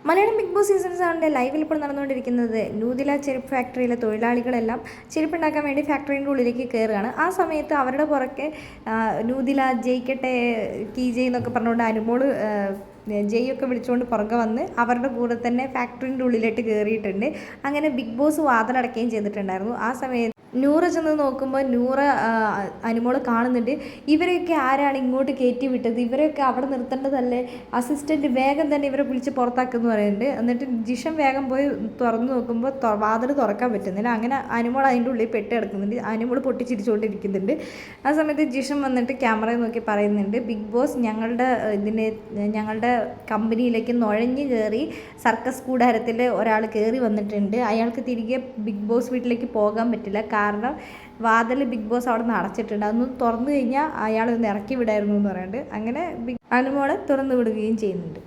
Malayalam big boss season 7 ലൈവിൽ ഇപ്പോൾ നടന്നുകൊണ്ടിരിക്കുന്നത് നൂതില ചെരുപ്പ് ഫാക്ടറിയിലെ തൊഴിലാളികളെല്ലാം ചെരുപ്പുണ്ടാക്കാൻ വേണ്ടി ഫാക്ടറിൻ്റെ ഉള്ളിലേക്ക് കയറുകയാണ്. ആ സമയത്ത് അവരുടെ പുറകെ നൂതില ജയിക്കട്ടെ കീജയ് എന്നൊക്കെ പറഞ്ഞുകൊണ്ട് അനുമോൾ ജയൊക്കെ വിളിച്ചുകൊണ്ട് പുറകെ വന്ന് അവരുടെ കൂടെ തന്നെ ഫാക്ടറിൻ്റെ ഉള്ളിലേക്ക് കയറിയിട്ടുണ്ട്. അങ്ങനെ ബിഗ് ബോസ് വാതിലടക്കുകയും ചെയ്തിട്ടുണ്ടായിരുന്നു. ആ സമയത്ത് നൂറ ചെന്ന് നോക്കുമ്പോൾ നൂറ അനുമോൾ കാണുന്നുണ്ട്. ഇവരെയൊക്കെ ആരാണ് ഇങ്ങോട്ട് കയറ്റി വിട്ടത്, ഇവരെയൊക്കെ അവിടെ നിർത്തേണ്ടതല്ലേ, അസിസ്റ്റൻറ്റ് വേഗം തന്നെ ഇവരെ വിളിച്ച് പുറത്താക്കുമെന്ന് പറയുന്നുണ്ട്. എന്നിട്ട് ജിഷൻ വേഗം പോയി തുറന്നു നോക്കുമ്പോൾ വാതിൽ തുറക്കാൻ പറ്റുന്നില്ല. അങ്ങനെ അനുമോൾ അതിൻ്റെ ഉള്ളിൽ പെട്ട് കിടക്കുന്നുണ്ട്. അനുമോൾ പൊട്ടിച്ചിരിച്ചുകൊണ്ടിരിക്കുന്നുണ്ട്. ആ സമയത്ത് ജിഷൻ വന്നിട്ട് ക്യാമറയിൽ നോക്കി പറയുന്നുണ്ട്, ബിഗ് ബോസ് ഞങ്ങളുടെ കമ്പനിയിലേക്ക് നുഴഞ്ഞു കയറി സർക്കസ് കൂടാരത്തിൽ ഒരാൾ കയറി വന്നിട്ടുണ്ട്. അയാൾക്ക് തിരികെ ബിഗ് ബോസ് വീട്ടിലേക്ക് പോകാൻ പറ്റില്ല, കാരണം വാതിൽ ബിഗ് ബോസ് അവിടെ നിന്ന് അടച്ചിട്ടുണ്ട്. അതൊന്ന് തുറന്നു കഴിഞ്ഞാൽ അയാൾ ഒന്ന് ഇറക്കി വിടായിരുന്നു എന്ന് പറയുന്നുണ്ട്. അങ്ങനെ അനുമോളെ തുറന്നു വിടുകയും ചെയ്യുന്നുണ്ട്.